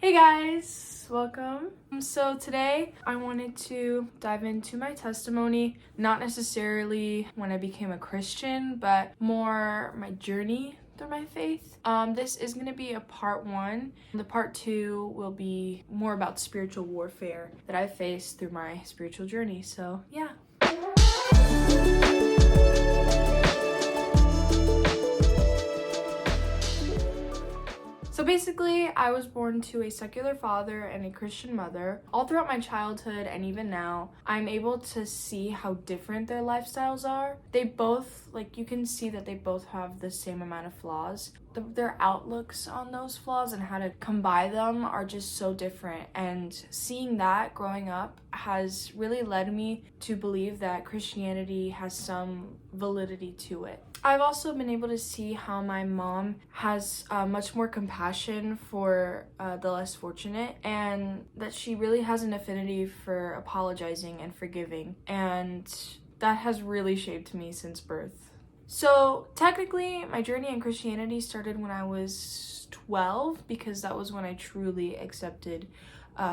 Hey guys, welcome. So today I wanted to dive into my testimony, not necessarily when I became a Christian, but more my journey through my faith. This is going to be a part 1. The part 2 will be more about spiritual warfare that I faced through my spiritual journey. So yeah. So basically, I was born to a secular father and a Christian mother. All throughout my childhood and even now, I'm able to see how different their lifestyles are. They both, you can see that they both have the same amount of flaws. Their outlooks on those flaws and how to combine them are just so different. And seeing that growing up has really led me to believe that Christianity has some validity to it. I've also been able to see how my mom has much more compassion for the less fortunate, and that she really has an affinity for apologizing and forgiving, and that has really shaped me since birth. So technically, my journey in Christianity started when I was 12, because that was when I truly accepted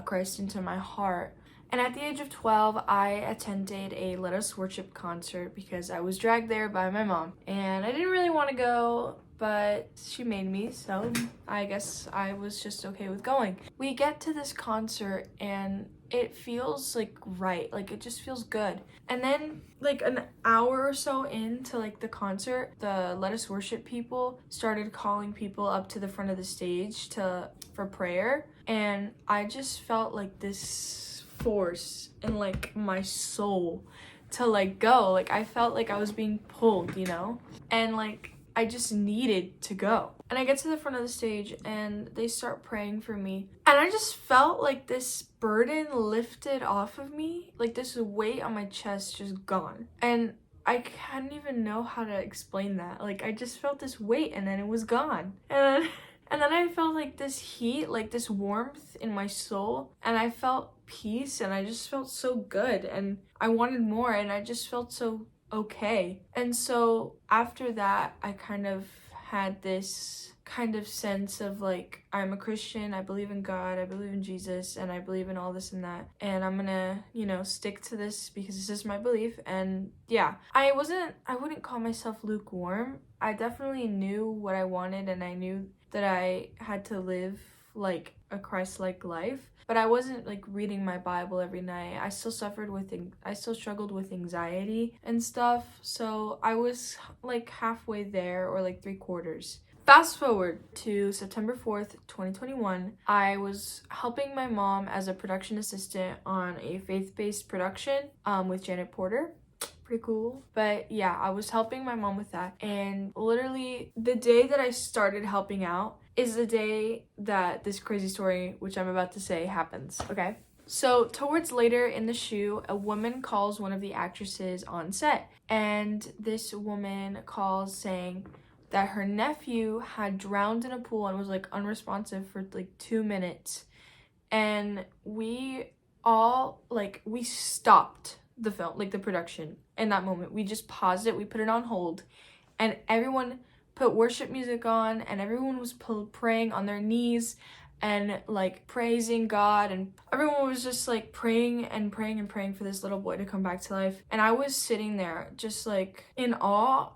Christ into my heart. And at the age of 12, I attended a Let Us Worship concert because I was dragged there by my mom. And I didn't really want to go, but she made me, so I guess I was just okay with going. We get to this concert and it feels right, it just feels good. And then an hour or so into the concert, the Let Us Worship people started calling people up to the front of the stage for prayer, and I just felt this force in my soul to go. I felt I was being pulled, and I just needed to go. And I get to the front of the stage and they start praying for me, and I just felt this burden lifted off of me, this weight on my chest just gone. And I can't even know how to explain that. I just felt this weight and then it was gone. And then I felt this heat, this warmth in my soul, and I felt peace, and I just felt so good, and I wanted more, and I just felt so okay. And so after that, I kind of had this kind of sense of I'm a Christian, I believe in God, I believe in Jesus, and I believe in all this and that, and I'm gonna, stick to this because this is my belief. And yeah, I wouldn't call myself lukewarm. I definitely knew what I wanted, and I knew that I had to live a Christ-like life, but I wasn't reading my Bible every night. I still struggled with anxiety and stuff, so I was halfway there, or 3/4. Fast forward to September 4th, 2021, I was helping my mom as a production assistant on a faith-based production with Janet Porter. Pretty cool. But yeah, I was helping my mom with that, and literally the day that I started helping out is the day that this crazy story, which I'm about to say, happens. Okay, so towards later in the shoot, a woman calls one of the actresses on set, and this woman calls saying that her nephew had drowned in a pool and was unresponsive for 2 minutes. And we all we stopped the film, the production, in that moment. We just paused it, we put it on hold, and everyone put worship music on, and everyone was praying on their knees and praising God, and everyone was just praying and praying and praying for this little boy to come back to life. And I was sitting there just in awe.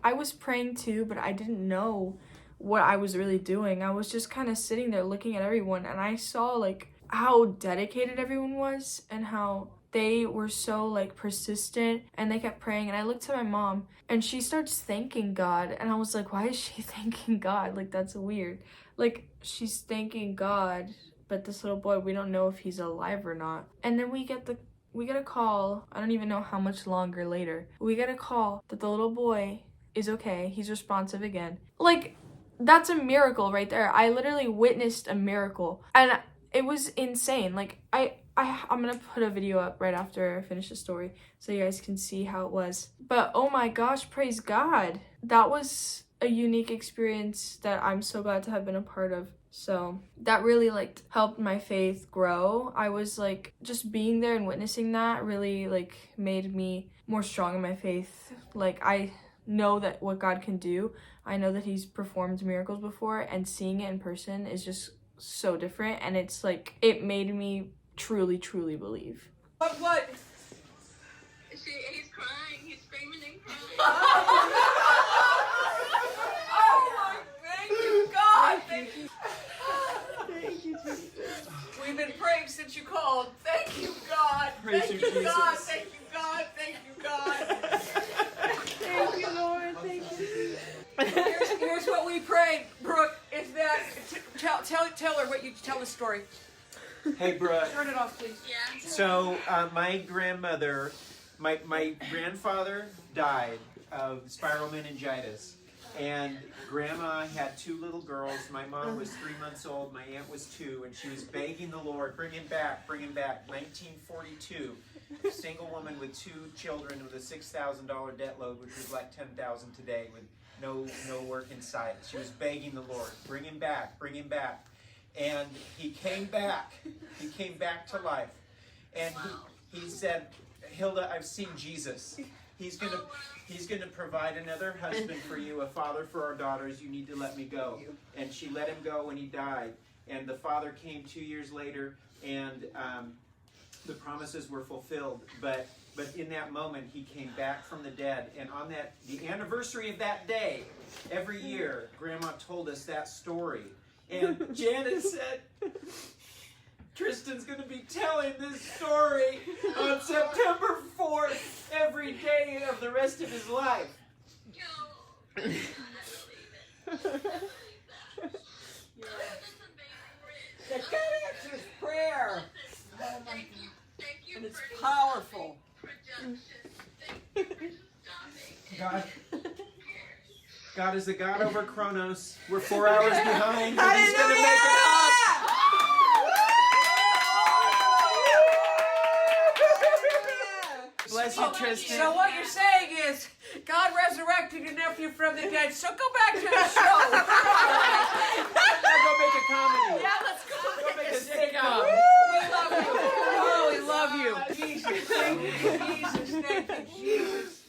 I was praying too, but I didn't know what I was really doing. I was just kind of sitting there looking at everyone, and I saw how dedicated everyone was and how they were so persistent, and they kept praying. And I looked at my mom and she starts thanking God, and I was why is she thanking God? That's weird. She's thanking God, but this little boy, we don't know if he's alive or not. And then we get a call, I don't even know how much longer later, we get a call that the little boy is okay, he's responsive again. That's a miracle right there. I literally witnessed a miracle, and it was insane. I'm gonna put a video up right after I finish the story so you guys can see how it was. But oh my gosh, praise God. That was a unique experience that I'm so glad to have been a part of. So that really helped my faith grow. I was just being there and witnessing that really made me more strong in my faith. I know that what God can do. I know that he's performed miracles before, and seeing it in person is just so different, and it's like it made me truly believe. What? He's crying. He's screaming and crying. Oh my, thank you, God. Thank you. Thank you, Jesus. We've been praying since you called. Thank you, God. Praise Thank you, you, God. Jesus. Thank you, God. Thank you, God. Thank you, Lord. Thank you. Here's what we prayed, Brooke. Is that tell her what you tell the story. Hey, Brooke. Turn it off, please. Yeah. So, my grandmother, my grandfather died of spiral meningitis. And Grandma had 2 little girls. My mom was 3 months old. My aunt was 2. And she was begging the Lord, bring him back, bring him back. 1942. Single woman with 2 children with a $6,000 debt load, which was like $10,000 today, with no work in sight. She was begging the Lord, bring him back, bring him back. And he came back. He came back to life. And he said, Hilda, I've seen Jesus. He's gonna provide another husband for you, a father for our daughters. You need to let me go. And she let him go when he died. And the father came 2 years later, and the promises were fulfilled. But in that moment, he came back from the dead. And on the anniversary of that day, every year, Grandma told us that story. And Janet said, Tristan's going to be telling this story on September 4th every day of the rest of his life. Yo, I believe it. I believe that. That's amazing, Rich. That God answers prayer. Listen, thank you And it's for powerful. projection. Thank you for stopping. God is the God over Chronos. We're 4 hours behind, but he's going to make it Hallelujah! up. Bless you, Tristan. So what you're saying is, God resurrected your nephew from the dead. So go back to the show. Now go make a comedy. Yeah, let's go. Go make a sitcom. We love you. Oh, we love you. Jesus, thank you, Jesus. Thank you, Jesus.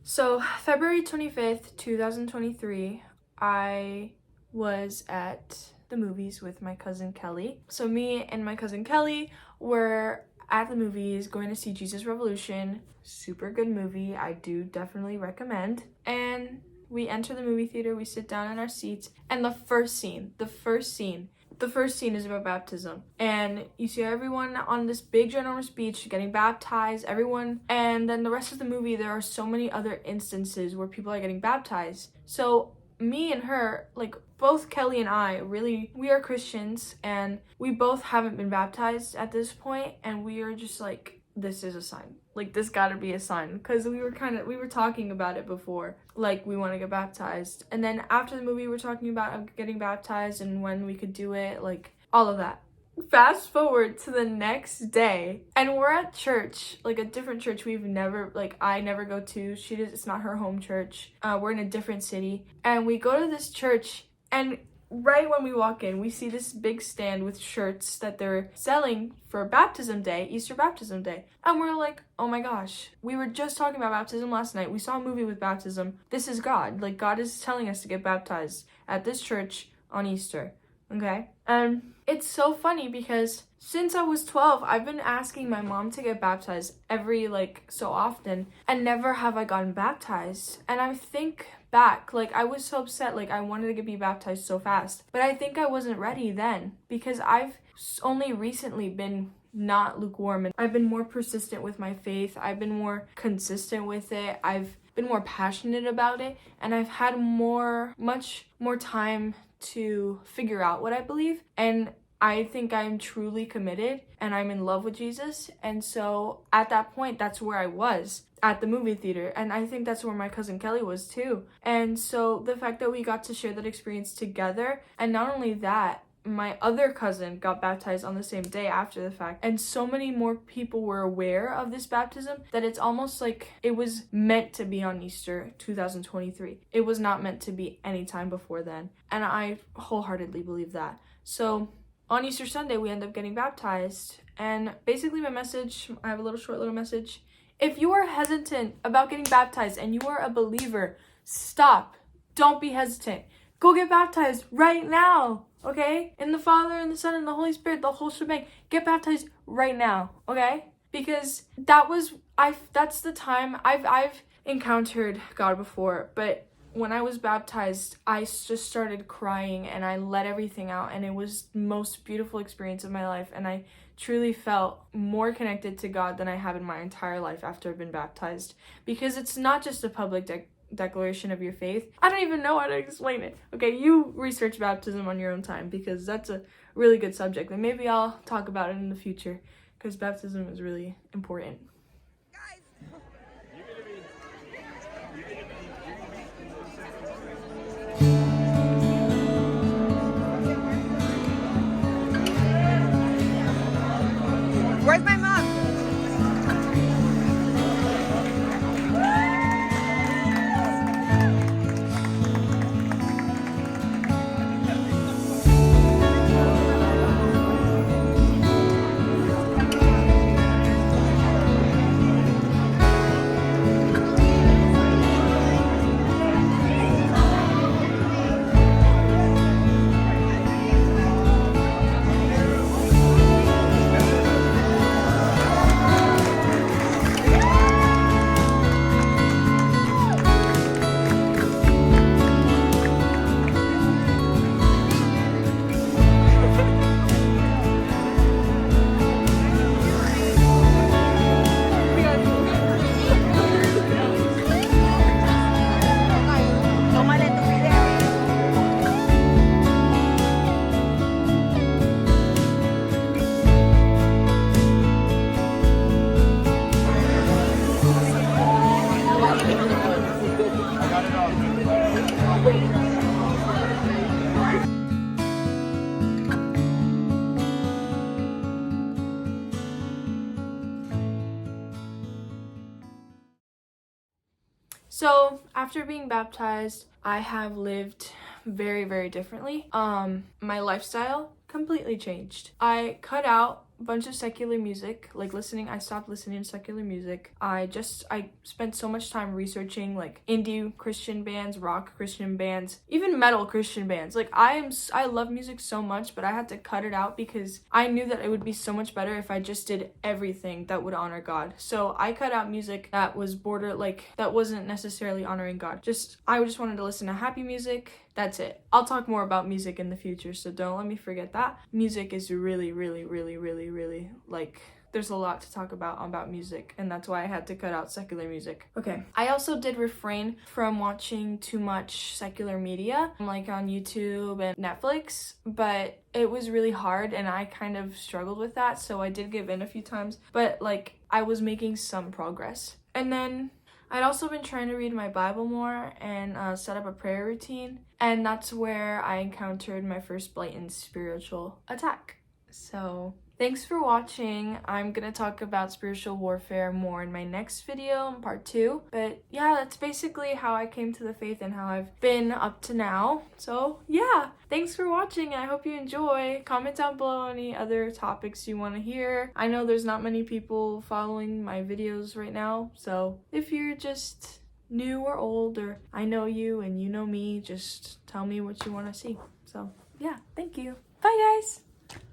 So, February 25th, 2023, I was at the movies with my cousin Kelly. So, me and my cousin Kelly were at the movies going to see Jesus Revolution. Super good movie. I do definitely recommend. And we enter the movie theater, we sit down in our seats, and the first scene is about baptism. And you see everyone on this big ginormous beach getting baptized, everyone. And then the rest of the movie, there are so many other instances where people are getting baptized. So me and her, like both Kelly and I, really, we are Christians, and we both haven't been baptized at this point, and we are just like, this is a sign. Like, this gotta be a sign. Because we were talking about it before. Like, we want to get baptized. And then after the movie, we're talking about getting baptized and when we could do it. Like, all of that. Fast forward to the next day, and we're at church. Like, a different church I never go to. It's not her home church. We're in a different city. And we go to this church, and right when we walk in, we see this big stand with shirts that they're selling for Baptism Day, Easter Baptism Day. And we're like, oh my gosh, we were just talking about baptism last night. We saw a movie with baptism. This is God. Like, God is telling us to get baptized at this church on Easter. Okay? And it's so funny because since I was 12, I've been asking my mom to get baptized every, so often. And never have I gotten baptized. And I think back, I was so upset, I wanted to be baptized so fast, but I think I wasn't ready then, because I've only recently been not lukewarm, and I've been more persistent with my faith. I've been more consistent with it. I've been more passionate about it, and I've had much more time to figure out what I believe, and I think I'm truly committed and I'm in love with Jesus. And so at that point, that's where I was at the movie theater. And I think that's where my cousin Kelly was too. And so the fact that we got to share that experience together, and not only that, my other cousin got baptized on the same day after the fact. And so many more people were aware of this baptism that it's almost like it was meant to be on Easter 2023. It was not meant to be any time before then. And I wholeheartedly believe that. So on Easter Sunday, we end up getting baptized. And basically my message, I have a short little message. If you are hesitant about getting baptized and you are a believer, stop. Don't be hesitant. go get baptized right now, okay? In the Father and the Son and the Holy Spirit, the whole shebang. Get baptized right now, okay? Because that's the time I've encountered God before, but when I was baptized, I just started crying and I let everything out, and it was the most beautiful experience of my life, and I truly felt more connected to God than I have in my entire life after I've been baptized, because it's not just a public declaration of your faith. I don't even know how to explain it. Okay, you research baptism on your own time, because that's a really good subject, and maybe I'll talk about it in the future, because baptism is really important. Where's my mom? So after being baptized, I have lived very, very differently. My lifestyle completely changed. I cut out a bunch of secular music, I stopped listening to secular music. I spent so much time researching like indie Christian bands, rock Christian bands, even metal Christian bands. Like I love music so much, but I had to cut it out because I knew that it would be so much better if I just did everything that would honor God. So I cut out music that was that wasn't necessarily honoring God. I just wanted to listen to happy music. That's it. I'll talk more about music in the future, so don't let me forget that. Music is really, really, really, really, really, there's a lot to talk about music, and that's why I had to cut out secular music. Okay. I also did refrain from watching too much secular media, like on YouTube and Netflix, but it was really hard, and I kind of struggled with that, so I did give in a few times, but I was making some progress. And then I'd also been trying to read my Bible more and set up a prayer routine, and that's where I encountered my first blatant spiritual attack. So thanks for watching. I'm gonna talk about spiritual warfare more in my next video, in part 2. But yeah, that's basically how I came to the faith and how I've been up to now. So yeah, thanks for watching, and I hope you enjoy. Comment down below any other topics you want to hear. I know there's not many people following my videos right now, so if you're just new or old, or I know you and you know me, just tell me what you want to see. So yeah, thank you. Bye guys!